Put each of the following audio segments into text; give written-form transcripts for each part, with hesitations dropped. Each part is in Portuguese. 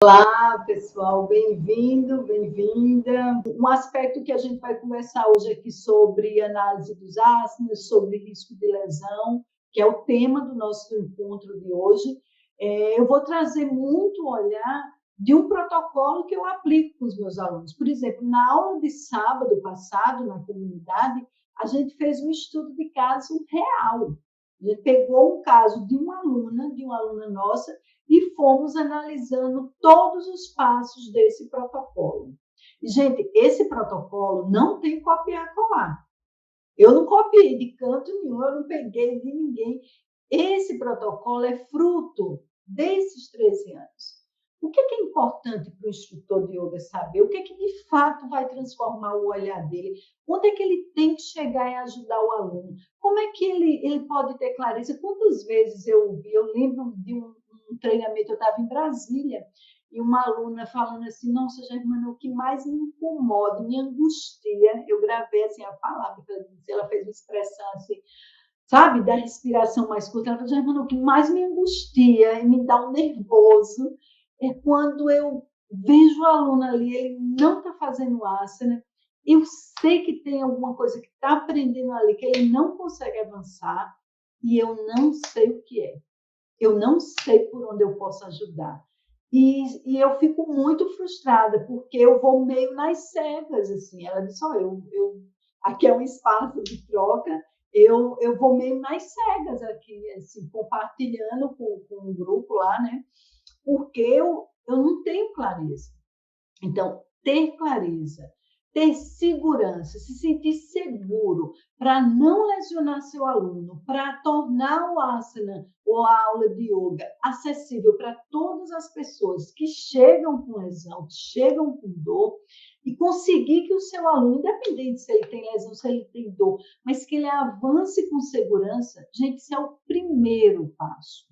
Olá, pessoal, bem-vindo, bem-vinda. Um aspecto que a gente vai conversar hoje aqui sobre análise dos ácidos, sobre risco de lesão, que é o tema do nosso encontro de hoje. Eu vou trazer muito o olhar de um protocolo que eu aplico com os meus alunos. Por exemplo, na aula de sábado passado, na comunidade, a gente fez um estudo de caso real. A gente pegou um caso de uma aluna nossa, e fomos analisando todos os passos desse protocolo. E, gente, esse protocolo não tem copiar e colar. Eu não copiei de canto nenhum, eu não peguei de ninguém. Esse protocolo é fruto desses 13 anos. O que é importante para o instrutor de yoga saber? O que é que de fato vai transformar o olhar dele? Onde é que ele tem que chegar e ajudar o aluno? Como é que ele pode ter clareza? Quantas vezes eu lembro de um treinamento, eu estava em Brasília, e uma aluna falando assim, nossa, Germana, o que mais me incomoda, me angustia, eu gravei assim a palavra que ela disse, ela fez uma expressão assim, sabe, da respiração mais curta, ela falou, Germana, o que mais me angustia e me dá um nervoso é quando eu vejo o aluno ali, ele não está fazendo asana, eu sei que tem alguma coisa que está aprendendo ali, que ele não consegue avançar, e eu não sei o que é. Eu não sei por onde eu posso ajudar. E eu fico muito frustrada, porque eu vou meio nas cegas, assim. Ela disse, olha, aqui é um espaço de troca, eu vou meio nas cegas aqui, assim, compartilhando com um grupo lá, né? Porque eu não tenho clareza. Então, ter clareza, ter segurança, se sentir seguro para não lesionar seu aluno, para tornar o asana ou a aula de yoga acessível para todas as pessoas que chegam com lesão, que chegam com dor, e conseguir que o seu aluno, independente se ele tem lesão, se ele tem dor, mas que ele avance com segurança, gente, isso é o primeiro passo.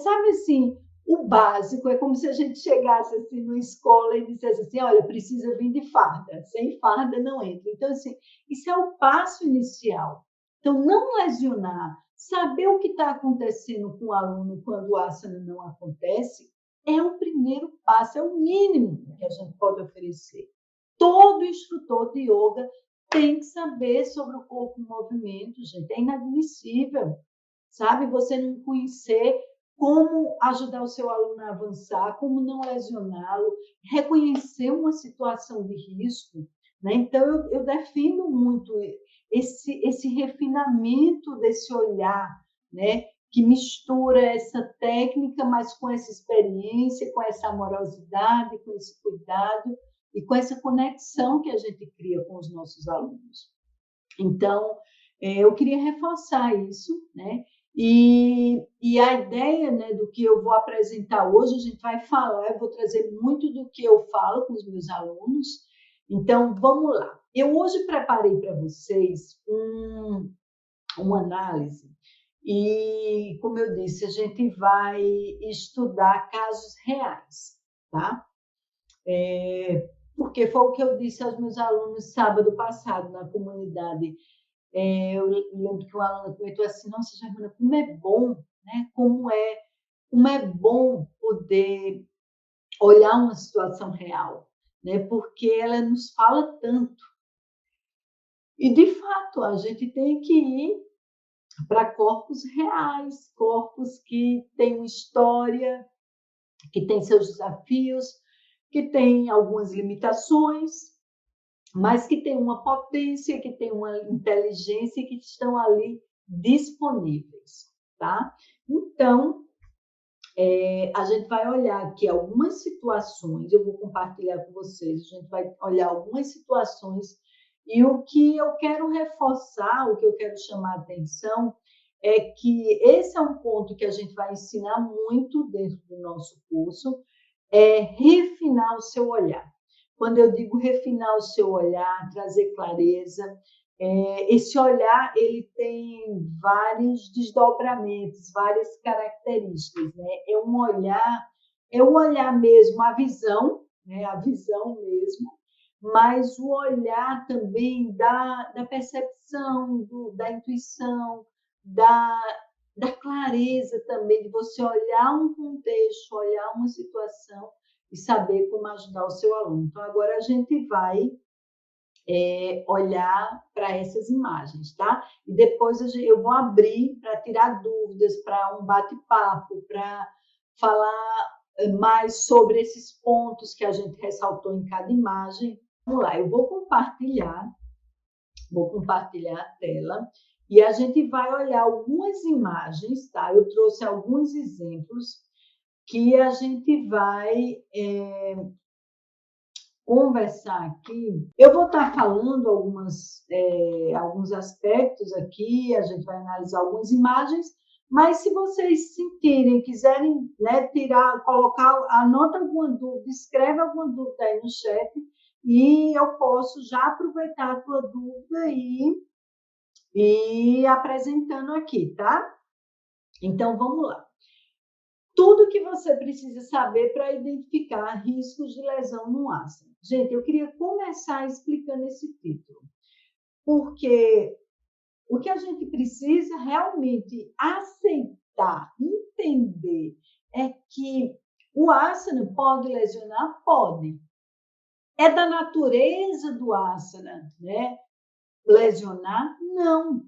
Sabe assim, o básico, é como se a gente chegasse assim numa escola e dissesse assim, olha, precisa vir de farda, sem farda não entra. Então, assim, isso é o passo inicial. Então, não lesionar, saber o que está acontecendo com o aluno quando o asana não acontece, é o primeiro passo, é o mínimo que a gente pode oferecer. Todo instrutor de yoga tem que saber sobre o corpo em movimento, gente, é inadmissível, sabe? Você não conhecer como ajudar o seu aluno a avançar, como não lesioná-lo, reconhecer uma situação de risco. Né? Então, eu defendo muito esse refinamento desse olhar, né? Que mistura essa técnica, mas com essa experiência, com essa amorosidade, com esse cuidado e com essa conexão que a gente cria com os nossos alunos. Então, eu queria reforçar isso, né? E a ideia, né, do que eu vou apresentar hoje, a gente vai falar, eu vou trazer muito do que eu falo com os meus alunos. Então, vamos lá. Eu hoje preparei para vocês uma análise e, como eu disse, a gente vai estudar casos reais, tá? Porque foi o que eu disse aos meus alunos sábado passado na comunidade. Eu lembro que uma aluna comentou assim, nossa, Germana, como é bom, né? Como é bom poder olhar uma situação real, né? Porque ela nos fala tanto. E, de fato, a gente tem que ir para corpos reais, corpos que têm uma história, que têm seus desafios, que têm algumas limitações, mas que têm uma potência, que têm uma inteligência e que estão ali disponíveis, tá? Então, a gente vai olhar aqui algumas situações, eu vou compartilhar com vocês, a gente vai olhar algumas situações e o que eu quero reforçar, o que eu quero chamar a atenção é que esse é um ponto que a gente vai ensinar muito dentro do nosso curso, é refinar o seu olhar. Quando eu digo refinar o seu olhar, trazer clareza, esse olhar ele tem vários desdobramentos, várias características, né? É um olhar mesmo, a visão, né? A visão mesmo, mas o olhar também da percepção, da intuição, da, da clareza também, de você olhar um contexto, olhar uma situação e saber como ajudar o seu aluno. Então, agora a gente vai olhar para essas imagens, tá? E depois eu vou abrir para tirar dúvidas, para um bate-papo, para falar mais sobre esses pontos que a gente ressaltou em cada imagem. Vamos lá, eu vou compartilhar a tela e a gente vai olhar algumas imagens, tá? Eu trouxe alguns exemplos que a gente vai conversar aqui. Eu vou estar falando alguns aspectos aqui, a gente vai analisar algumas imagens, mas se vocês sentirem, quiserem, né, colocar, anota alguma dúvida, escreve alguma dúvida aí no chat e eu posso já aproveitar a tua dúvida e apresentando aqui, tá? Então, vamos lá. Tudo que você precisa saber para identificar riscos de lesão no asno. Gente, eu queria começar explicando esse título, porque o que a gente precisa realmente aceitar, entender, é que o asana pode lesionar? Pode. É da natureza do asana, né? Lesionar? Não.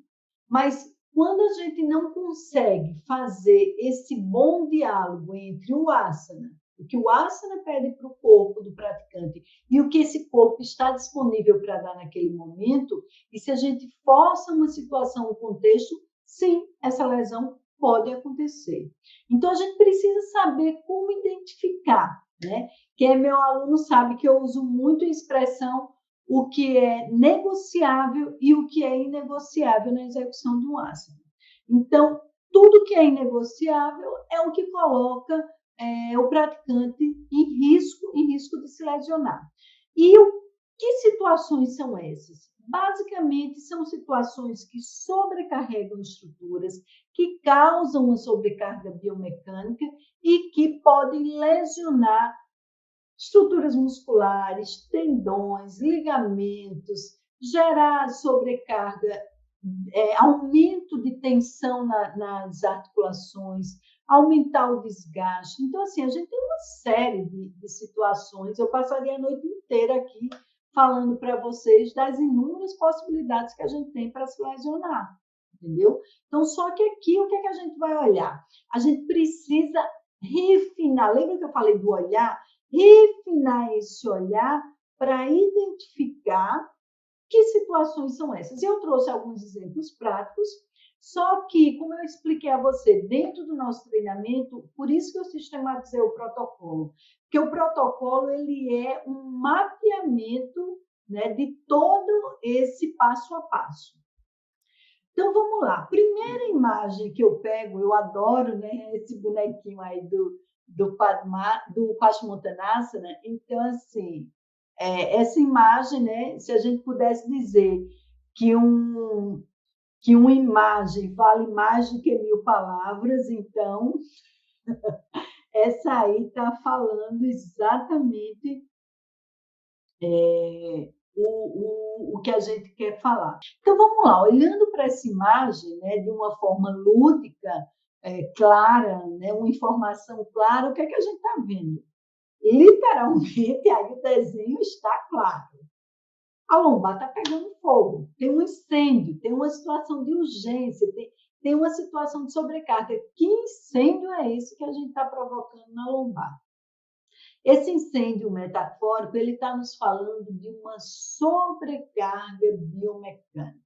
Mas quando a gente não consegue fazer esse bom diálogo entre o asana, o que o asana pede para o corpo do praticante e o que esse corpo está disponível para dar naquele momento, e se a gente força uma situação, um contexto, sim, essa lesão pode acontecer. Então, a gente precisa saber como identificar, né? Quem é meu aluno sabe que eu uso muito a expressão o que é negociável e o que é inegociável na execução de um asana. Então, tudo que é inegociável é o que coloca o praticante em risco de se lesionar. E que situações são essas? Basicamente, são situações que sobrecarregam estruturas, que causam uma sobrecarga biomecânica e que podem lesionar estruturas musculares, tendões, ligamentos, gerar sobrecarga, aumento de tensão nas articulações, aumentar o desgaste. Então, assim, a gente tem uma série de situações. Eu passaria a noite inteira aqui falando para vocês das inúmeras possibilidades que a gente tem para se lesionar, entendeu? Então, só que aqui, o que é que a gente vai olhar? A gente precisa refinar. Lembra que eu falei do olhar? Refinar esse olhar para identificar que situações são essas. Eu trouxe alguns exemplos práticos, só que, como eu expliquei a você, dentro do nosso treinamento, por isso que eu sistematizei o protocolo, porque o protocolo ele é um mapeamento, né, de todo esse passo a passo. Então, vamos lá. Primeira imagem que eu pego, eu adoro, né, esse bonequinho aí do Paschimottanasana. Então, assim, essa imagem, né, se a gente pudesse dizer que uma imagem vale mais do que 1000 palavras, então, essa aí está falando exatamente o que a gente quer falar. Então, vamos lá, olhando para essa imagem, né, de uma forma lúdica, clara, né, uma informação clara, o que é que a gente está vendo? Literalmente, aí o desenho está claro. A lombar está pegando fogo, tem um incêndio, tem uma situação de urgência, tem uma situação de sobrecarga. Que incêndio é esse que a gente está provocando na lombar? Esse incêndio metafórico, ele está nos falando de uma sobrecarga biomecânica.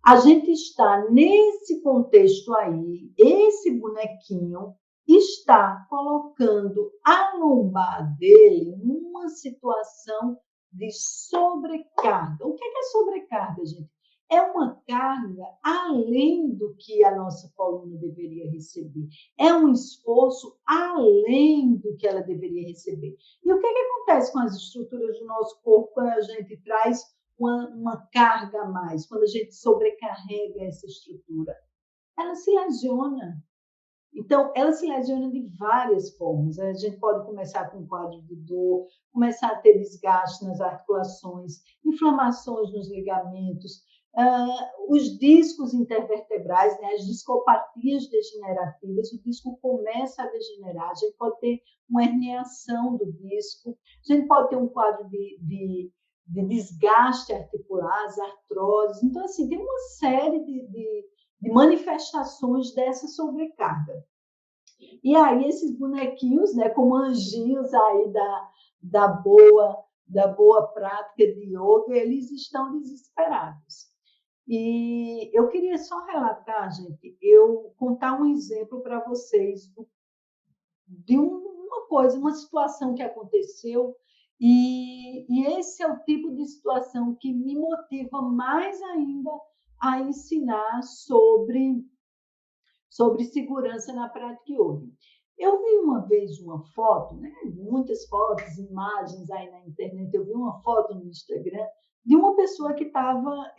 A gente está nesse contexto aí, esse bonequinho está colocando a lombar dele numa situação de sobrecarga. O que é sobrecarga, gente? É uma carga além do que a nossa coluna deveria receber. É um esforço além do que ela deveria receber. E o que acontece com as estruturas do nosso corpo quando a gente traz uma carga a mais, quando a gente sobrecarrega essa estrutura? Ela se lesiona. Então, ela se lesiona de várias formas. A gente pode começar com um quadro de dor, começar a ter desgaste nas articulações, inflamações nos ligamentos, Os discos intervertebrais, né, as discopatias degenerativas, o disco começa a degenerar, a gente pode ter uma herniação do disco, a gente pode ter um quadro de desgaste articular, as artroses. Então, assim, tem uma série de manifestações dessa sobrecarga. E aí, esses bonequinhos, né, como anjinhos aí da boa prática de yoga, eles estão desesperados. E eu queria só relatar, gente, eu contar um exemplo para vocês de uma coisa, uma situação que aconteceu, e esse é o tipo de situação que me motiva mais ainda a ensinar sobre segurança na prática yoga. Eu vi uma vez uma foto, né, muitas fotos, imagens aí na internet, eu vi uma foto no Instagram de uma pessoa que estava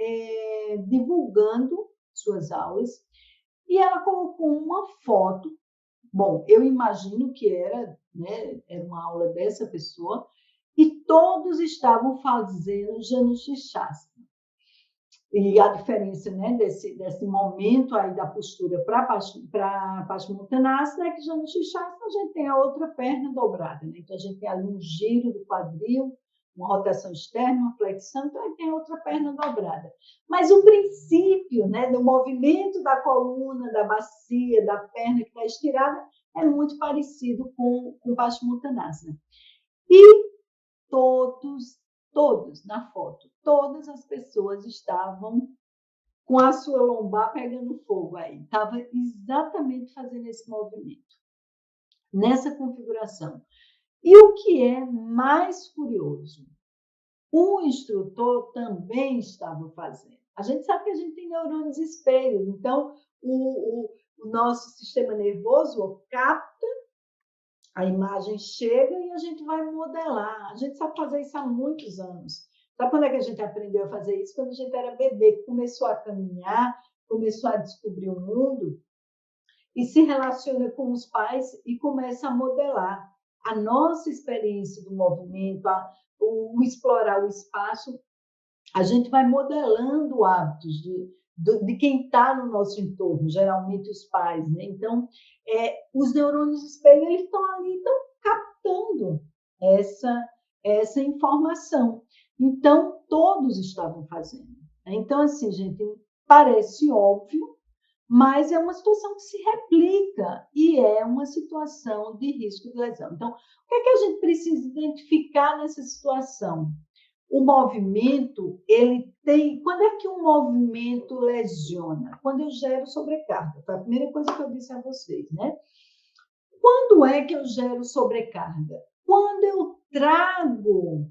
divulgando suas aulas e ela colocou uma foto. Bom, eu imagino que era, né, era uma aula dessa pessoa e todos estavam fazendo Janushishasana. E a diferença, né, desse momento aí da postura para Paschimottanasana é que já no Shikshasana a gente tem a outra perna dobrada, né? Então a gente tem ali um giro do quadril, uma rotação externa, uma flexão, então aí tem a outra perna dobrada. Mas o princípio, né, do movimento da coluna, da bacia, da perna que está estirada é muito parecido com Paschimottanasana. E todos na foto, todas as pessoas estavam com a sua lombar pegando fogo aí, estava exatamente fazendo esse movimento, nessa configuração. E o que é mais curioso, o instrutor também estava fazendo. A gente sabe que a gente tem neurônios espelhos, então o nosso sistema nervoso capta, a imagem chega e a gente vai modelar. A gente sabe fazer isso há muitos anos. Sabe quando é que a gente aprendeu a fazer isso? Quando a gente era bebê, que começou a caminhar, começou a descobrir o mundo e se relaciona com os pais e começa a modelar. A nossa experiência do movimento, o explorar o espaço, a gente vai modelando hábitos de quem está no nosso entorno, geralmente os pais, né? Então, os neurônios espelho, eles estão ali, estão captando essa informação. Então, todos estavam fazendo. Então, assim, gente, parece óbvio, mas é uma situação que se replica e é uma situação de risco de lesão. Então, o que é que a gente precisa identificar nessa situação? O movimento, ele tem... Quando é que um movimento lesiona? Quando eu gero sobrecarga. Foi a primeira coisa que eu disse a vocês, né? Quando é que eu gero sobrecarga? Quando eu trago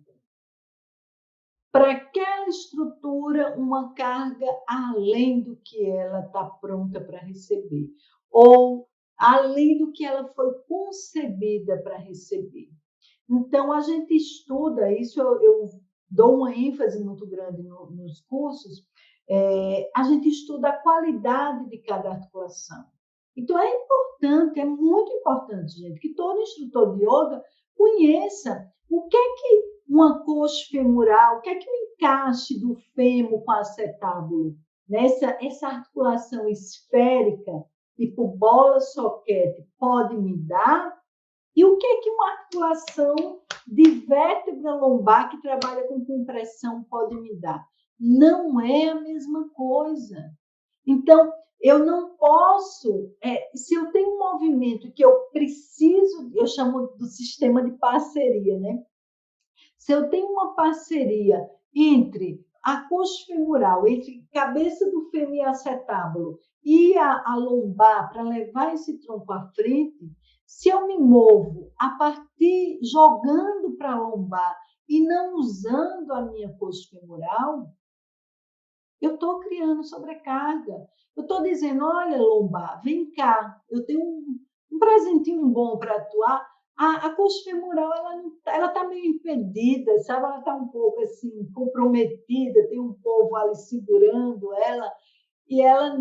para aquela estrutura uma carga além do que ela está pronta para receber, ou além do que ela foi concebida para receber. Então, a gente estuda isso, eu dou uma ênfase muito grande nos cursos, a gente estuda a qualidade de cada articulação. Então, é importante, é muito importante, gente, que todo instrutor de yoga conheça o que é que uma coxa femoral, o que é que o encaixe do fêmur com acetábulo, essa articulação esférica, tipo bola-soquete, pode me dar. E o que é que uma articulação de vértebra lombar que trabalha com compressão pode me dar? Não é a mesma coisa. Então, eu não posso, se eu tenho um movimento que eu preciso, eu chamo do sistema de parceria, né? Se eu tenho uma parceria entre a coxa femoral, entre cabeça do fêmur e acetábulo e a lombar para levar esse tronco à frente, se eu me movo a partir, jogando para a lombar e não usando a minha coxa femoral, eu estou criando sobrecarga. Eu estou dizendo, olha, lombar, vem cá, eu tenho um presentinho bom para atuar. A coxa femoral, ela está meio impedida, sabe? Ela está um pouco assim, comprometida, tem um povo ali segurando ela, e ela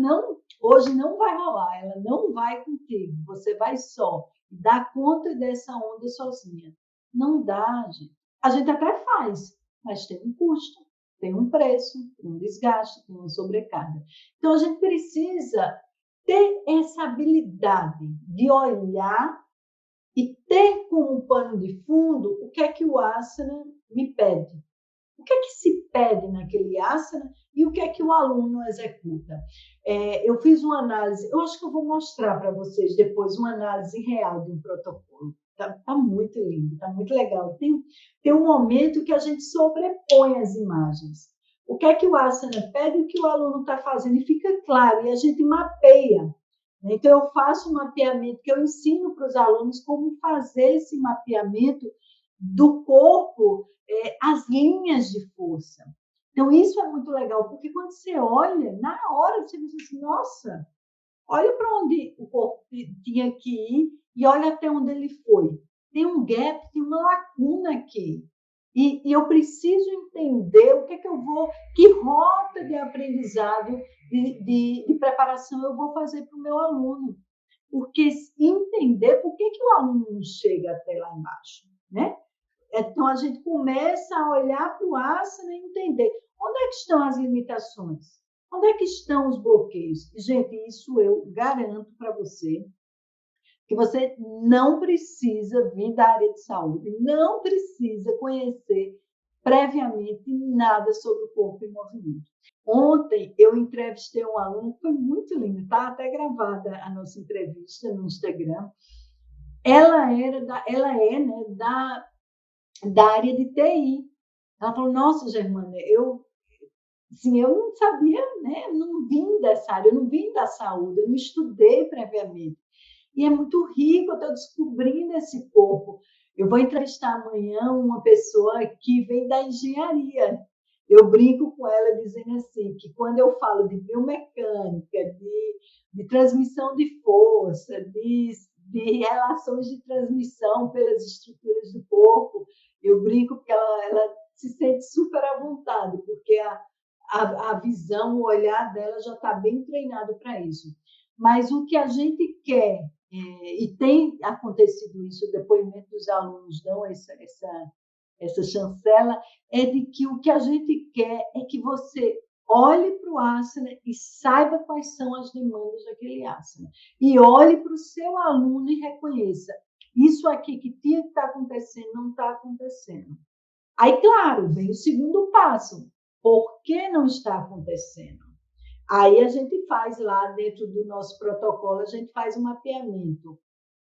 hoje não vai rolar, ela não vai contigo, você vai só, dá conta dessa onda sozinha. Não dá, gente. A gente até faz, mas tem um custo. tem um preço, tem um desgaste, tem uma sobrecarga. Então, a gente precisa ter essa habilidade de olhar e ter como pano de fundo o que é que o asana me pede. O que é que se pede naquele asana e o que é que o aluno executa. Eu fiz uma análise, eu acho que eu vou mostrar para vocês depois uma análise real de um protocolo. Tá muito lindo, tá muito legal. Tem um momento que a gente sobrepõe as imagens. O que é que o asana pede e o que o aluno está fazendo, e fica claro, e a gente mapeia. Então, eu faço um mapeamento que eu ensino para os alunos como fazer esse mapeamento do corpo, as linhas de força. Então, isso é muito legal, porque quando você olha, na hora você diz assim, nossa, olha para onde o corpo tinha que ir e olha até onde ele foi. Tem um gap, tem uma lacuna aqui. E eu preciso entender o que é que eu vou, que rota de aprendizado, de preparação eu vou fazer para o meu aluno. Porque entender por que o aluno não chega até lá embaixo, né? Então, a gente começa a olhar para o asana e entender onde é que estão as limitações, onde é que estão os bloqueios. Gente, isso eu garanto para você, que você não precisa vir da área de saúde, não precisa conhecer previamente nada sobre o corpo em movimento. Ontem eu entrevistei um aluno que foi muito lindo, está até gravada a nossa entrevista no Instagram. Ela é, né, da área de TI. Ela falou, nossa, Germana, eu não sabia, né? Eu não vim dessa área, eu não vim da saúde, eu não estudei previamente. E é muito rico, eu estou descobrindo esse corpo. Eu vou entrevistar amanhã uma pessoa que vem da engenharia. Eu brinco com ela dizendo assim, que quando eu falo de biomecânica, de transmissão de força, de relações de transmissão pelas estruturas do corpo, eu brinco porque ela se sente super à vontade, porque a visão, o olhar dela já está bem treinado para isso. Mas o que a gente quer, e tem acontecido isso, o depoimento dos alunos dão essa chancela, é de que o que a gente quer é que você olhe para o asana e saiba quais são as demandas daquele asana. E olhe para o seu aluno e reconheça, isso aqui que tinha que estar acontecendo, não está acontecendo. Aí, claro, vem o segundo passo. Por que não está acontecendo? Aí a gente faz lá dentro do nosso protocolo, a gente faz um mapeamento.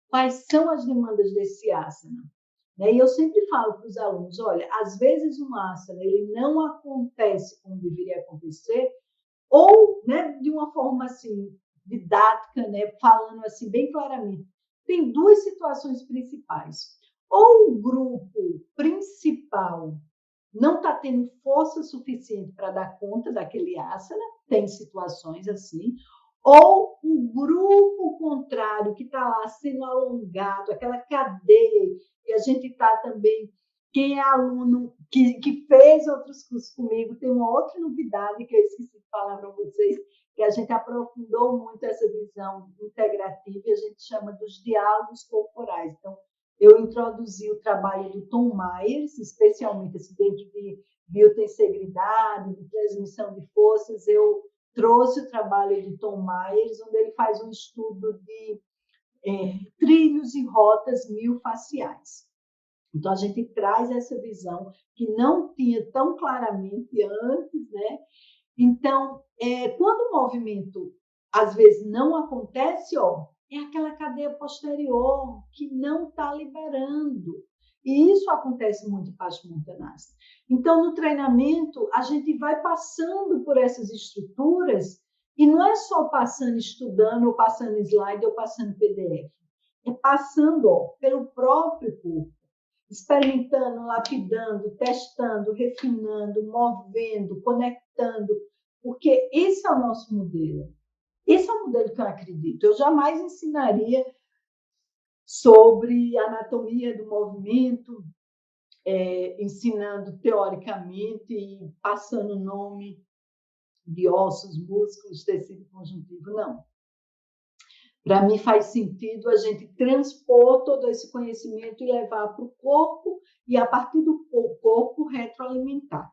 Quais são as demandas desse asana? E eu sempre falo para os alunos, olha, às vezes um asana ele não acontece como deveria acontecer, ou, né, de uma forma assim didática, né, falando assim bem claramente. Tem duas situações principais. Ou o grupo principal não está tendo força suficiente para dar conta daquele asana, tem situações assim, ou o grupo contrário que está lá sendo alongado, aquela cadeia, e a gente está também, quem é aluno que fez outros cursos comigo, tem uma outra novidade que eu esqueci de falar para vocês, que a gente aprofundou muito essa visão integrativa e a gente chama dos diálogos corporais. Então, eu introduzi o trabalho do Tom Myers, especialmente assim, dentro de biotensegridade, de transmissão de forças. Eu trouxe o trabalho do Tom Myers, onde ele faz um estudo de trilhos e rotas miofaciais. Então, a gente traz essa visão que não tinha tão claramente antes, né? Então, quando o movimento, às vezes, não acontece, é aquela cadeia posterior que não está liberando. E isso acontece muito em Paschimottanasana. Então, no treinamento, a gente vai passando por essas estruturas e não é só passando, estudando, ou passando slide, ou passando PDF. É passando pelo próprio corpo, experimentando, lapidando, testando, refinando, movendo, conectando, porque esse é o nosso modelo. Esse é o modelo que eu acredito. Eu jamais ensinaria sobre anatomia do movimento, ensinando teoricamente e passando o nome de ossos, músculos, tecido conjuntivo, não. Para mim faz sentido a gente transpor todo esse conhecimento e levar para o corpo e, a partir do corpo, retroalimentar.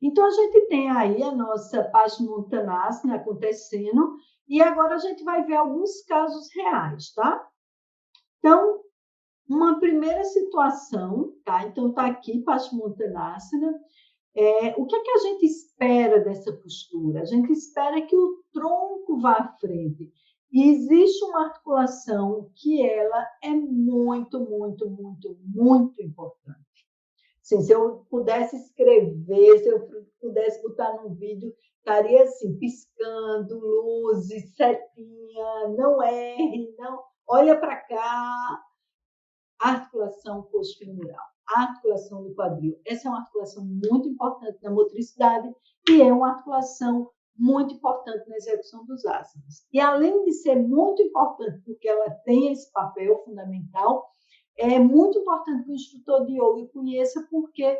Então, a gente tem aí a nossa Paschimottanasana acontecendo, e agora a gente vai ver alguns casos reais, tá? Então, uma primeira situação, tá? Então, tá aqui Paschimottanasana. O que é que a gente espera dessa postura? A gente espera que o tronco vá à frente. E existe uma articulação que ela é muito, muito, muito, muito importante. Assim, se eu pudesse escrever, se eu pudesse botar num vídeo, estaria assim, piscando, luzes, setinha, não erre, não, olha para cá, articulação coxofemoral, articulação do quadril. Essa é uma articulação muito importante na motricidade e é uma articulação muito importante na execução dos asanas. E além de ser muito importante porque ela tem esse papel fundamental, é muito importante que o instrutor de yoga conheça, porque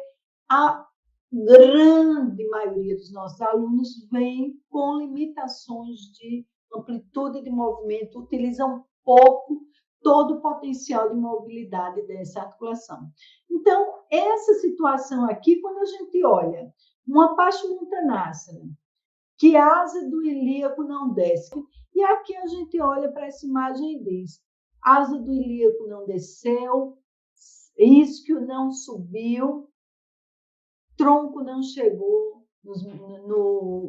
a grande maioria dos nossos alunos vem com limitações de amplitude de movimento, utilizam pouco todo o potencial de mobilidade dessa articulação. Então, essa situação aqui, quando a gente olha uma Paschimottanasana, que a asa do ilíaco não desce, e aqui a gente olha para essa imagem e diz: asa do ilíaco não desceu, isquio não subiu, tronco não chegou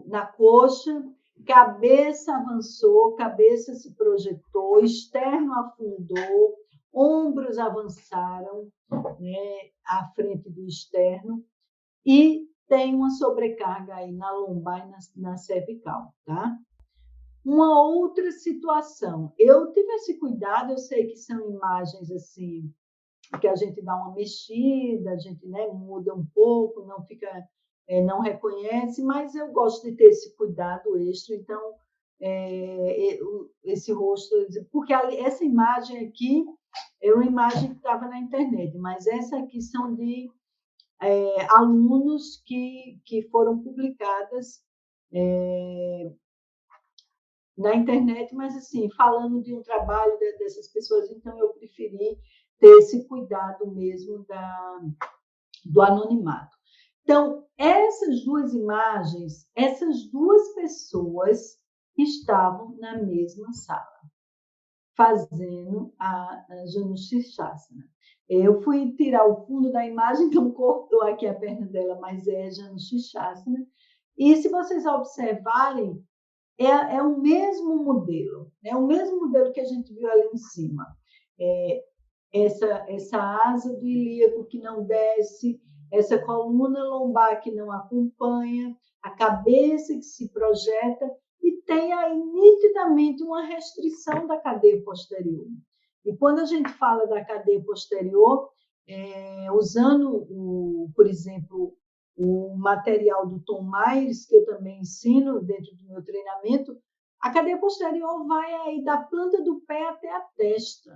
na coxa, cabeça avançou, cabeça se projetou, externo afundou, ombros avançaram, né, à frente do externo, e tem uma sobrecarga aí na lombar e na cervical, tá? Uma outra situação, eu tive esse cuidado, eu sei que são imagens assim, que a gente dá uma mexida, a gente, né, muda um pouco, não fica, não reconhece, mas eu gosto de ter esse cuidado extra, então, esse rosto, porque essa imagem aqui é uma imagem que estava na internet, mas essa aqui são de alunos que foram publicadas na internet, mas assim, falando de um trabalho dessas pessoas, então eu preferi ter esse cuidado mesmo do anonimato. Então, essas duas imagens, essas duas pessoas estavam na mesma sala, fazendo a Janushirshasana. Eu fui tirar o fundo da imagem, então cortou aqui a perna dela, mas é Janushirshasana. E se vocês observarem, é o mesmo modelo, é o mesmo modelo que a gente viu ali em cima. Essa asa do ilíaco que não desce, essa coluna lombar que não acompanha, a cabeça que se projeta, e tem aí nitidamente uma restrição da cadeia posterior. E quando a gente fala da cadeia posterior, usando, por exemplo, o material do Tom Myers, que eu também ensino dentro do meu treinamento, a cadeia posterior vai aí da planta do pé até a testa,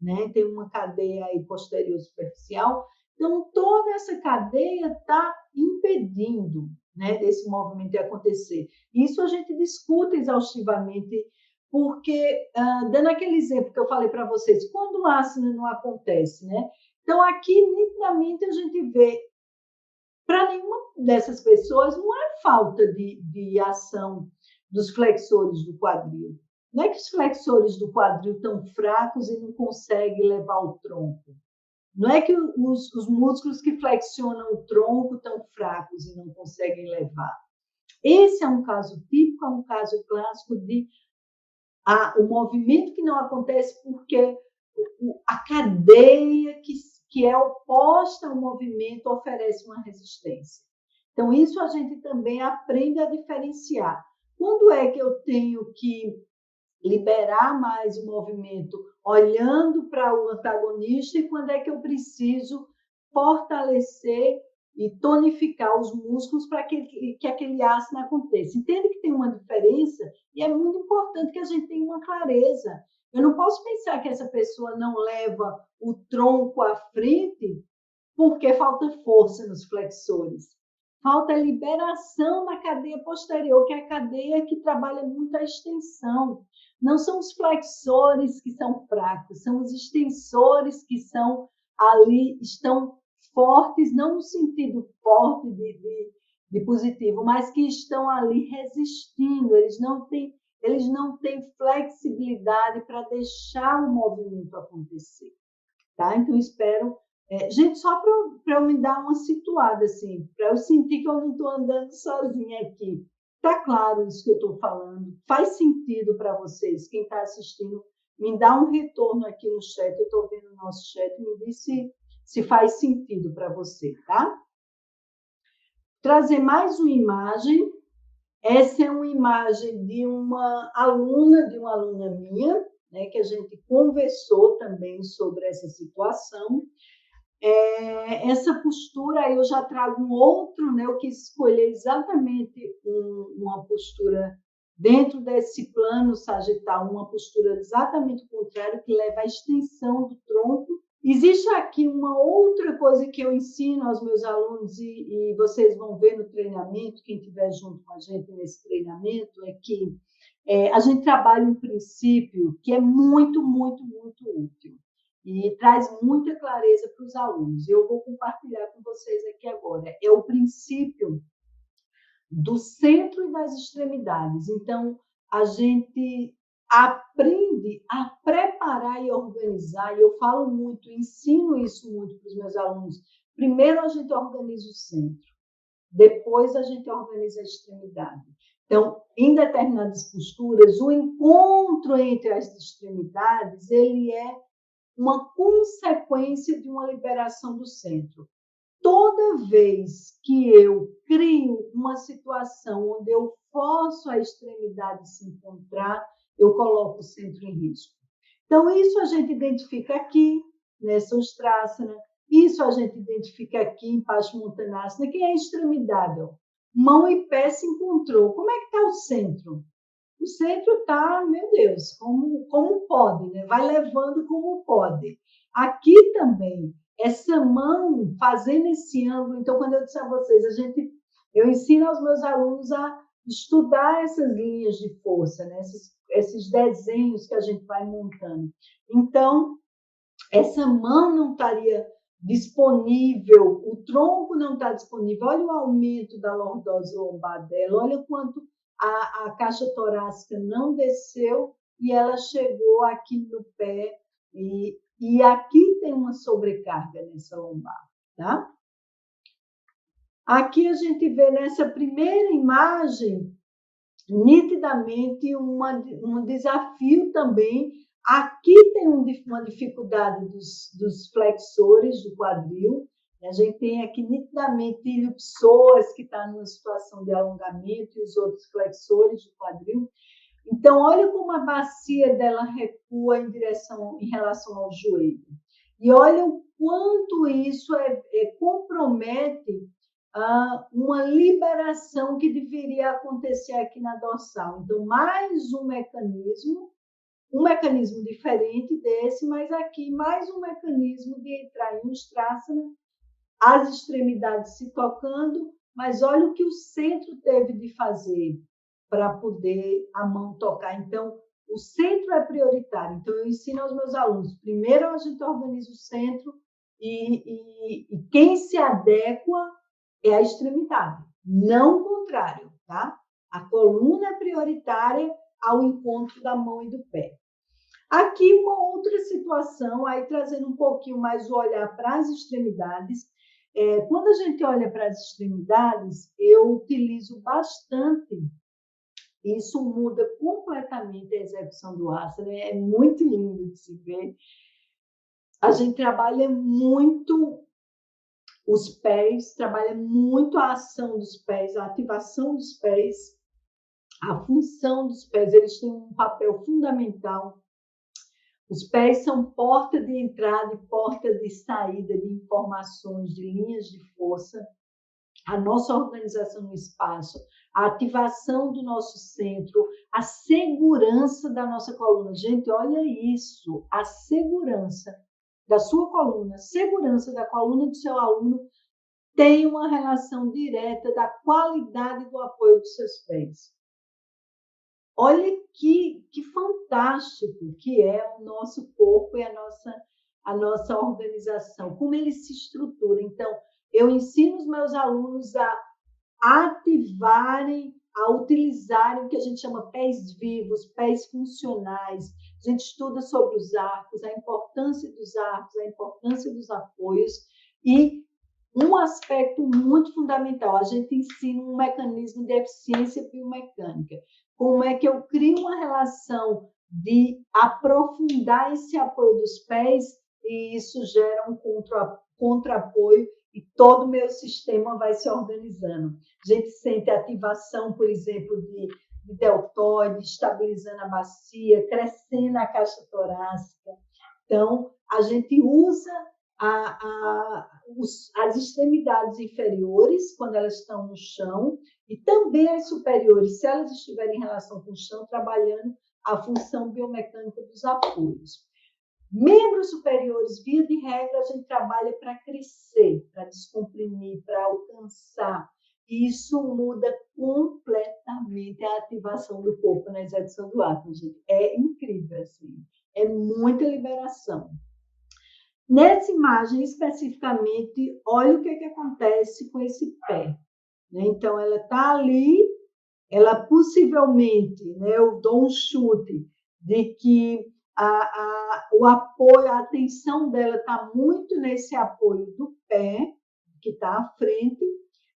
né? Tem uma cadeia aí posterior superficial, então toda essa cadeia está impedindo, né, desse movimento acontecer. Isso a gente discute exaustivamente, porque, dando aquele exemplo que eu falei para vocês, quando o asana não acontece, né? Então, aqui, nitidamente, a gente vê, para nenhuma dessas pessoas, não é falta de ação dos flexores do quadril. Não é que os flexores do quadril estão fracos e não conseguem levar o tronco. Não é que os músculos que flexionam o tronco estão fracos e não conseguem levar. Esse é um caso típico, é um caso clássico de o movimento que não acontece porque a cadeia que é oposta ao movimento oferece uma resistência. Então, isso a gente também aprende a diferenciar. Quando é que eu tenho que liberar mais o movimento olhando para o antagonista e quando é que eu preciso fortalecer e tonificar os músculos para que aquele asana aconteça. Entende que tem uma diferença e é muito importante que a gente tenha uma clareza. Eu não posso pensar que essa pessoa não leva o tronco à frente porque falta força nos flexores. Falta liberação na cadeia posterior, que é a cadeia que trabalha muito a extensão. Não são os flexores que são fracos, são os extensores que são ali, estão fortes, não no sentido forte de positivo, mas que estão ali resistindo, eles não têm flexibilidade para deixar o movimento acontecer. Tá? Então, espero... gente, só para eu me dar uma situada, assim, para eu sentir que eu não estou andando sozinha aqui. Está claro isso que eu estou falando? Faz sentido para vocês? Quem está assistindo, me dá um retorno aqui no chat. Eu estou vendo o nosso chat, me diz se faz sentido para você, tá? Trazer mais uma imagem. Essa é uma imagem de uma aluna minha, né, que a gente conversou também sobre essa situação. Essa postura, eu já trago um outro, né? Eu quis escolher exatamente uma postura dentro desse plano sagital, uma postura exatamente contrária, que leva à extensão do tronco. Existe aqui uma outra coisa que eu ensino aos meus alunos, e vocês vão ver no treinamento, quem estiver junto com a gente nesse treinamento, é que a gente trabalha um princípio que é muito, muito, muito útil e traz muita clareza para os alunos. Eu vou compartilhar com vocês aqui agora. É o princípio do centro e das extremidades. Então, a gente aprende a preparar e organizar, e eu falo muito, ensino isso muito para os meus alunos. Primeiro a gente organiza o centro, depois a gente organiza a extremidade. Então, em determinadas posturas, o encontro entre as extremidades, ele é uma consequência de uma liberação do centro. Toda vez que eu crio uma situação onde eu forço a extremidade se encontrar, eu coloco o centro em risco. Então, isso a gente identifica aqui, nessa Ustrasana, isso a gente identifica aqui em Paschimottanasana, que é a extremidade. Ó. Mão e pé se encontrou. Como é que está o centro? O centro está, meu Deus, como pode, né? Vai levando como pode. Aqui também, essa mão fazendo esse ângulo. Então, quando eu disse a vocês, eu ensino aos meus alunos a estudar essas linhas de força, né? Esses desenhos que a gente vai montando. Então, essa mão não estaria disponível, o tronco não está disponível. Olha o aumento da lordose lombar dela, olha quanto a caixa torácica não desceu e ela chegou aqui no pé e aqui tem uma sobrecarga nessa lombar, tá? Aqui a gente vê nessa primeira imagem nitidamente um desafio também. Aqui tem uma dificuldade dos flexores do quadril. A gente tem aqui nitidamente ilipsoas, que está numa situação de alongamento, e os outros flexores do quadril. Então, olha como a bacia dela recua em relação ao joelho. E olha o quanto isso compromete uma liberação que deveria acontecer aqui na dorsal. Então, mais um mecanismo diferente desse, mas aqui mais um mecanismo de entrar em Ustrasana, as extremidades se tocando, mas olha o que o centro teve de fazer para poder a mão tocar. Então, o centro é prioritário. Então, eu ensino aos meus alunos, primeiro a gente organiza o centro e quem se adequa é a extremidade, não o contrário, tá? A coluna é prioritária ao encontro da mão e do pé. Aqui uma outra situação, aí trazendo um pouquinho mais o olhar para as extremidades. Quando a gente olha para as extremidades, eu utilizo bastante, isso muda completamente a execução do asana, é muito lindo de se ver. A gente trabalha muito os pés, trabalha muito a ação dos pés, a ativação dos pés, a função dos pés, eles têm um papel fundamental. Os pés são porta de entrada e porta de saída de informações, de linhas de força. A nossa organização no espaço, a ativação do nosso centro, a segurança da nossa coluna. Gente, olha isso, a segurança da sua coluna, segurança da coluna do seu aluno tem uma relação direta da qualidade do apoio dos seus pés. Olha que fantástico que é o nosso corpo e a nossa organização, como ele se estrutura. Então, eu ensino os meus alunos a ativarem, a utilizarem o que a gente chama pés vivos, pés funcionais. A gente estuda sobre os arcos, a importância dos arcos, a importância dos apoios e um aspecto muito fundamental, a gente ensina um mecanismo de eficiência biomecânica. Como é que eu crio uma relação de aprofundar esse apoio dos pés e isso gera um contra-apoio e todo o meu sistema vai se organizando. A gente sente a ativação, por exemplo, de deltoide, estabilizando a bacia, crescendo a caixa torácica. Então, a gente usa as extremidades inferiores, quando elas estão no chão, e também as superiores, se elas estiverem em relação com o chão, trabalhando a função biomecânica dos apoios. Membros superiores, via de regra, a gente trabalha para crescer, para descomprimir, para alcançar. E isso muda completamente a ativação do corpo na execução do ato, gente. É incrível, assim. É muita liberação. Nessa imagem, especificamente, olha o que acontece com esse pé. Então, ela está ali, ela possivelmente, eu dou um chute de que o apoio, a atenção dela está muito nesse apoio do pé, que está à frente,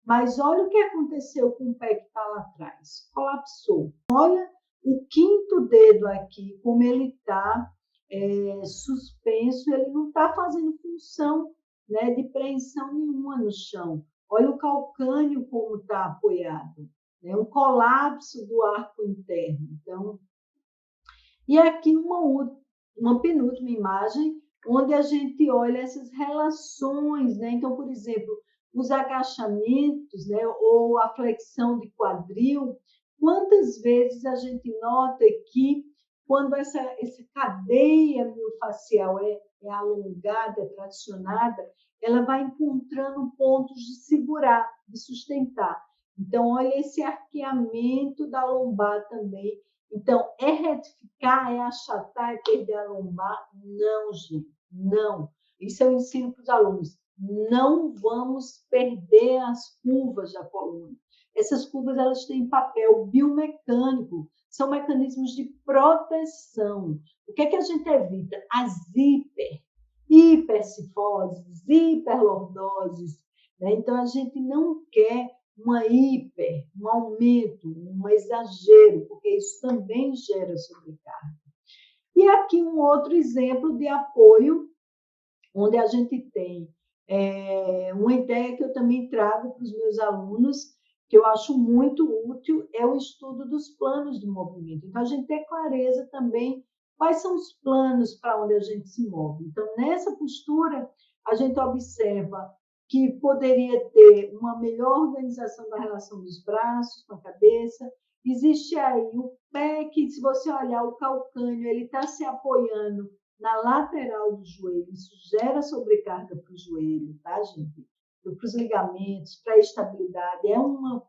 mas olha o que aconteceu com o pé que está lá atrás. Colapsou. Olha o quinto dedo aqui, como ele está suspenso, ele não está fazendo função de preensão nenhuma no chão. Olha o calcânio como está apoiado. Um colapso do arco interno. Então, e aqui uma penúltima imagem, onde a gente olha essas relações. Então, por exemplo, os agachamentos, ou a flexão de quadril, quantas vezes a gente nota que quando essa cadeia miofascial é alongada, é tracionada, ela vai encontrando pontos de segurar, de sustentar. Então, olha esse arqueamento da lombar também. Então, é retificar, é achatar, é perder a lombar? Não, gente, não. Isso eu ensino para os alunos. Não vamos perder as curvas da coluna. Essas curvas elas têm papel biomecânico, são mecanismos de proteção. O que é que a gente evita? As hipercifoses, hiperlordoses. Então, a gente não quer um aumento, um exagero, porque isso também gera sobrecarga. E aqui um outro exemplo de apoio, onde a gente tem uma ideia que eu também trago para os meus alunos, que eu acho muito útil, é o estudo dos planos de movimento. Então, a gente tem clareza também quais são os planos para onde a gente se move. Então, nessa postura, a gente observa que poderia ter uma melhor organização da relação dos braços com a cabeça. Existe aí o pé que, se você olhar o calcânio, ele está se apoiando na lateral do joelho. Isso gera sobrecarga para o joelho, tá, gente? Para os ligamentos, para a estabilidade. É uma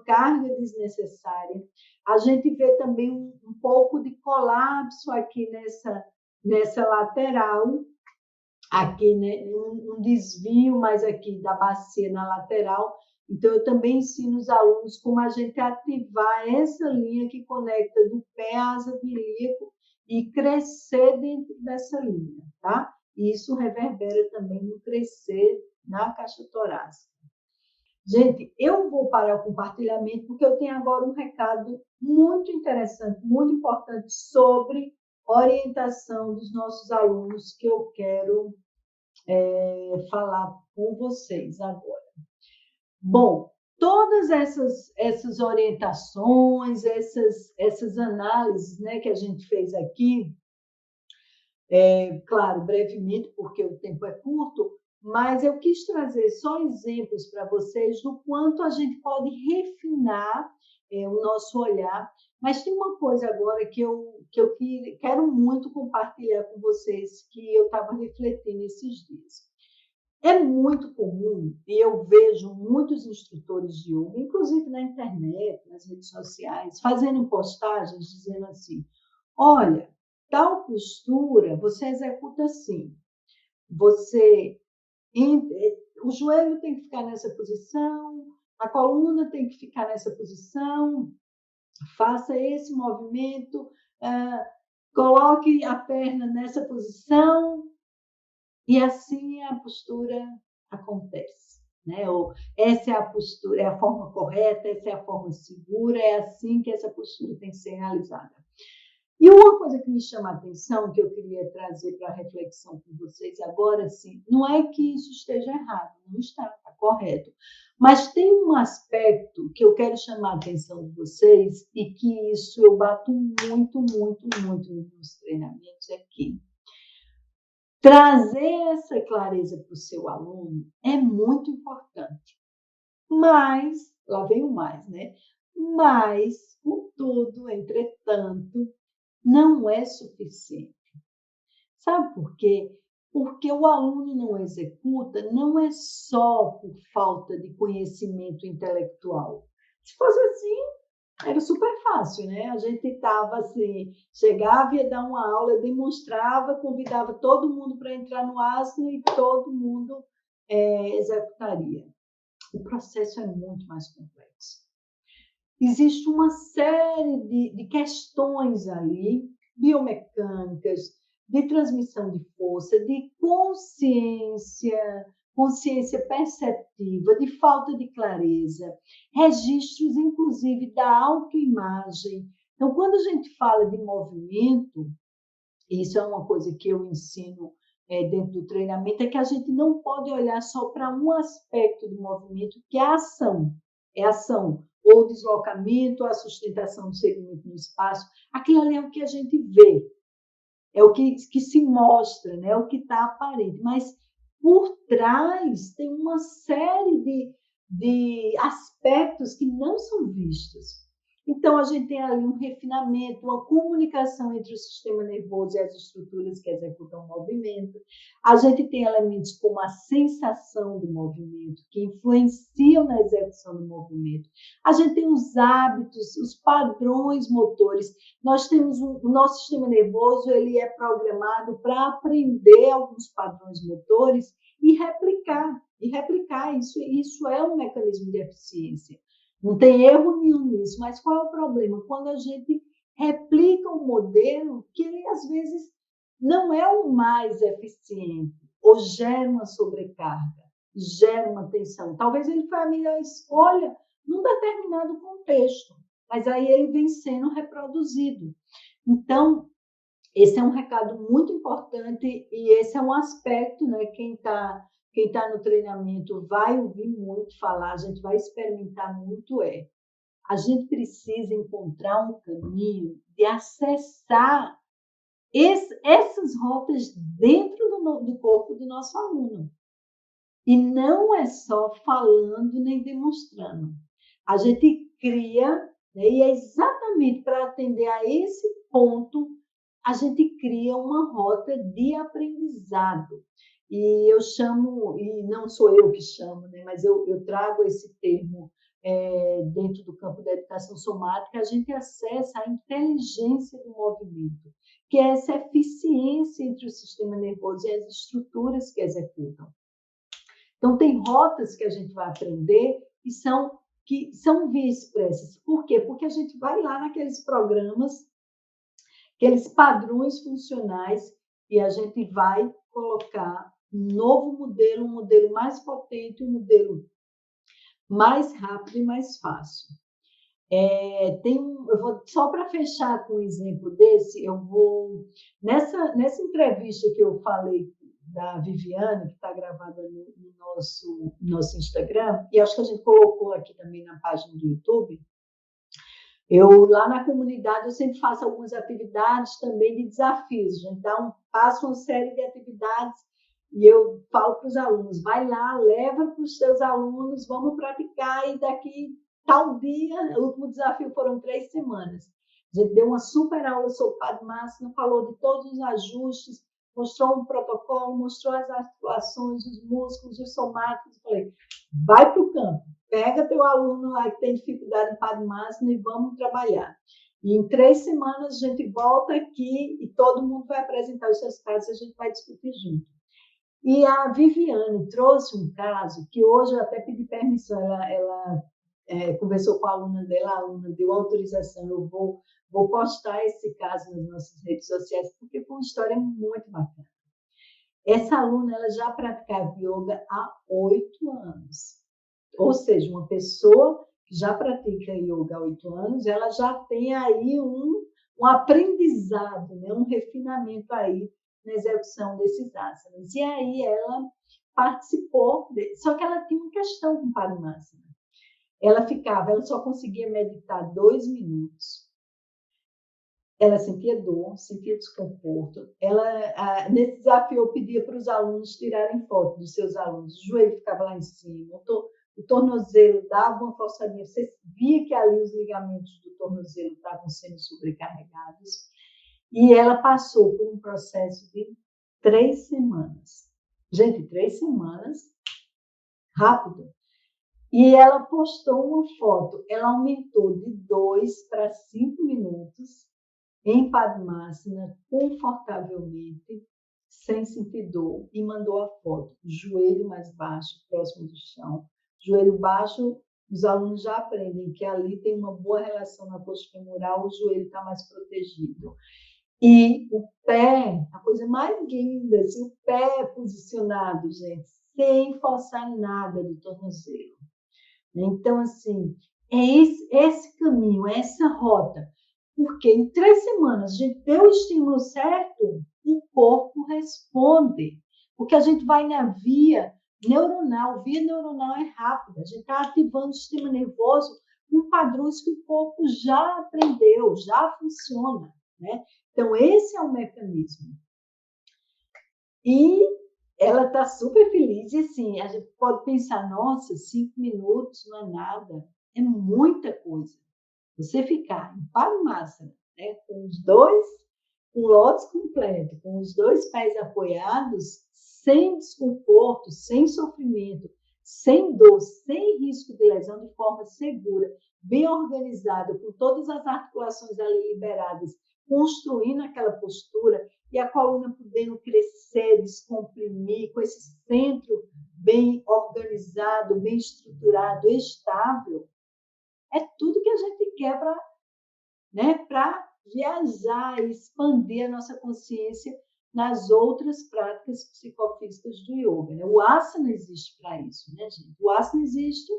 carga desnecessária. A gente vê também um pouco de colapso aqui nessa lateral, aqui, um desvio mais aqui da bacia na lateral. Então, eu também ensino os alunos como a gente ativar essa linha que conecta do pé à asa do ilíaco e crescer dentro dessa linha, tá? E isso reverbera também no crescer na caixa torácica. Gente, eu vou parar o compartilhamento porque eu tenho agora um recado muito interessante, muito importante sobre orientação dos nossos alunos que eu quero falar com vocês agora. Bom, todas essas orientações, essas análises que a gente fez aqui, claro, brevemente, porque o tempo é curto, mas eu quis trazer só exemplos para vocês do quanto a gente pode refinar o nosso olhar. Mas tem uma coisa agora que eu quero muito compartilhar com vocês, que eu estava refletindo esses dias. É muito comum, e eu vejo muitos instrutores de yoga, inclusive na internet, nas redes sociais, fazendo postagens dizendo assim: olha, tal postura você executa assim. O joelho tem que ficar nessa posição, a coluna tem que ficar nessa posição, faça esse movimento, coloque a perna nessa posição, e assim a postura acontece. Né? Ou essa é a postura, é a forma correta, essa é a forma segura, é assim que essa postura tem que ser realizada. E uma coisa que me chama a atenção, que eu queria trazer para a reflexão com vocês agora, assim, não é que isso esteja errado, não está correto. Mas tem um aspecto que eu quero chamar a atenção de vocês e que isso eu bato muito nos treinamentos aqui. Trazer essa clareza para o seu aluno é muito importante. Mas, lá vem o mais, né? Mas, contudo, entretanto, não é suficiente. Sabe por quê? Porque o aluno não executa não é só por falta de conhecimento intelectual. Se fosse assim, era super fácil, né? A gente estava assim, chegava, ia dar uma aula, demonstrava, convidava todo mundo para entrar no asana e todo mundo executaria. O processo é muito mais complexo. Existe uma série de questões ali, biomecânicas, de transmissão de força, de consciência perceptiva, de falta de clareza, registros, inclusive, da autoimagem. Então, quando a gente fala de movimento, isso é uma coisa que eu ensino dentro do treinamento, é que a gente não pode olhar só para um aspecto do movimento, que é a ação. É a ação, ou o deslocamento, ou a sustentação do segmento no espaço. Aquilo ali é o que a gente vê, é o que se mostra, né? É o que está aparente. Mas por trás tem uma série de aspectos que não são vistos. Então, a gente tem ali um refinamento, uma comunicação entre o sistema nervoso e as estruturas que executam o movimento. A gente tem elementos como a sensação do movimento, que influenciam na execução do movimento. A gente tem os hábitos, os padrões motores. Nós temos o nosso sistema nervoso, ele é programado para aprender alguns padrões motores e replicar. Isso é um mecanismo de eficiência. Não tem erro nenhum nisso, mas qual é o problema? Quando a gente replica um modelo que ele, às vezes, não é o mais eficiente, ou gera uma sobrecarga, gera uma tensão. Talvez ele foi a melhor escolha num determinado contexto, mas aí ele vem sendo reproduzido. Então, esse é um recado muito importante e esse é um aspecto, né? Quem tá no treinamento vai ouvir muito falar, a gente vai experimentar muito, a gente precisa encontrar um caminho de acessar essas rotas dentro do corpo do nosso aluno. E não é só falando nem demonstrando. A gente cria, né, e é exatamente para atender a esse ponto, a gente cria uma rota de aprendizado. E eu chamo, e não sou eu que chamo, né, mas eu trago esse termo dentro do campo da educação somática, a gente acessa a inteligência do movimento, que é essa eficiência entre o sistema nervoso e as estruturas que executam. Então, tem rotas que a gente vai aprender que são via expressas. Por quê? Porque a gente vai lá naqueles programas, aqueles padrões funcionais, e a gente vai colocar um novo modelo, um modelo mais potente, um modelo mais rápido e mais fácil. Só para fechar com um exemplo desse, eu vou nessa entrevista que eu falei da Viviane, que está gravada no nosso Instagram, e acho que a gente colocou aqui também na página do YouTube. Eu, lá na comunidade, eu sempre faço algumas atividades também de desafios. A gente passa uma série de atividades e eu falo para os alunos, vai lá, leva para os seus alunos, vamos praticar e daqui tal dia, o último desafio foram 3 semanas. A gente deu uma super aula sobre Padmasana, falou de todos os ajustes, mostrou um protocolo, mostrou as articulações, os músculos, os somáticos. Falei, vai para o campo, pega teu aluno lá que tem dificuldade em Padmasana e vamos trabalhar. E em 3 semanas a gente volta aqui e todo mundo vai apresentar os seus casos e a gente vai discutir junto. E a Viviane trouxe um caso que hoje eu até pedi permissão, ela conversou com a aluna dela, a aluna deu autorização, eu vou postar esse caso nas nossas redes sociais, porque foi uma história muito bacana. Essa aluna ela já praticava yoga há 8 anos. Ou seja, uma pessoa que já pratica yoga há 8 anos, ela já tem aí um aprendizado, né? Um refinamento aí na execução desses asanas. E aí ela participou, só que ela tinha uma questão com o Padmasana. Ela só conseguia meditar 2 minutos. Ela sentia dor, sentia desconforto. Nesse desafio, eu pedia para os alunos tirarem foto dos seus alunos. O joelho ficava lá em cima, o tornozelo dava uma forçadinha. Você via que ali os ligamentos do tornozelo estavam sendo sobrecarregados. E ela passou por um processo de 3 semanas. Gente, 3 semanas, rápido. E ela postou uma foto. Ela aumentou de 2 para 5 minutos em Padmasana, confortavelmente, sem sentir dor, e mandou a foto. Joelho mais baixo, próximo do chão. Joelho baixo, os alunos já aprendem que ali tem uma boa relação na coxa femoral, o joelho está mais protegido. E o pé, a coisa mais linda, assim, o pé posicionado, gente, sem forçar nada do tornozelo. Então, assim, é esse caminho, é essa rota. Porque em 3 semanas a gente deu o estímulo certo, o corpo responde. Porque a gente vai na via neuronal. Via neuronal é rápida. A gente está ativando o sistema nervoso com padrões que o corpo já aprendeu, já funciona. Né? Então, esse é o mecanismo. E ela está super feliz. E assim, a gente pode pensar, nossa, 5 minutos não é nada. É muita coisa. Você ficar em Padmasana, né, com o lótus completo, com os 2 pés apoiados, sem desconforto, sem sofrimento, sem dor, sem risco de lesão, de forma segura, bem organizada, com todas as articulações ali liberadas, construindo aquela postura e a coluna podendo crescer, descomprimir, com esse centro bem organizado, bem estruturado, estável. É tudo que a gente quer para viajar e expandir a nossa consciência nas outras práticas psicofísicas do yoga. Né? O asana existe para isso, né, gente? O asana existe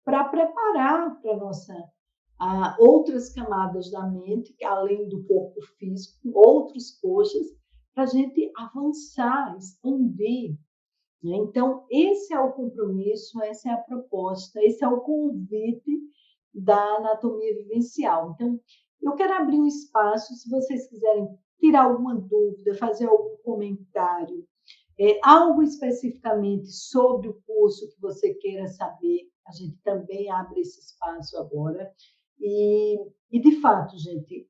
para preparar para outras camadas da mente, além do corpo físico, outros coxas, para a gente avançar, expandir. Né? Então, esse é o compromisso, essa é a proposta, esse é o convite da anatomia vivencial. Então, eu quero abrir um espaço, se vocês quiserem tirar alguma dúvida, fazer algum comentário, algo especificamente sobre o curso que você queira saber, a gente também abre esse espaço agora. E de fato, gente,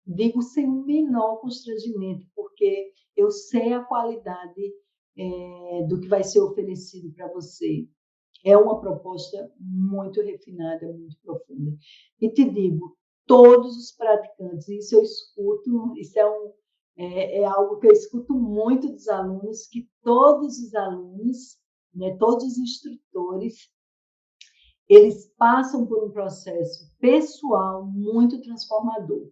digo sem o menor constrangimento, porque eu sei a qualidade do que vai ser oferecido para você. É uma proposta muito refinada, muito profunda. E te digo, todos os praticantes, isso eu escuto, isso é algo que eu escuto muito dos alunos, que todos os alunos, né, todos os instrutores, eles passam por um processo pessoal muito transformador.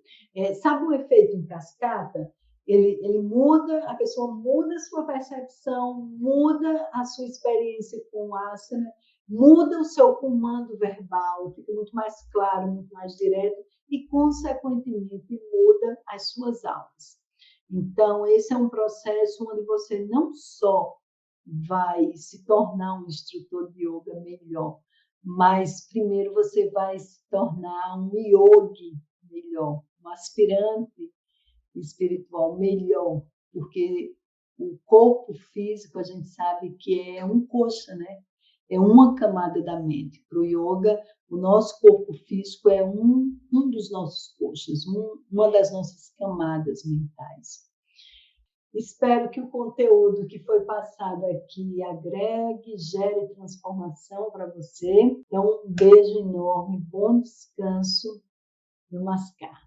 Sabe o efeito em cascata? Ele muda, a pessoa muda a sua percepção, muda a sua experiência com o asana, muda o seu comando verbal, fica muito mais claro, muito mais direto e, consequentemente, muda as suas aulas. Então, esse é um processo onde você não só vai se tornar um instrutor de yoga melhor, mas primeiro você vai se tornar um yogi melhor, um aspirante espiritual melhor, porque o corpo físico a gente sabe que é um coxa, né? É uma camada da mente. Para o yoga, o nosso corpo físico é um dos nossos coxas, uma das nossas camadas mentais. Espero que o conteúdo que foi passado aqui agregue, gere transformação para você. Então, um beijo enorme, bom descanso. Namaskar.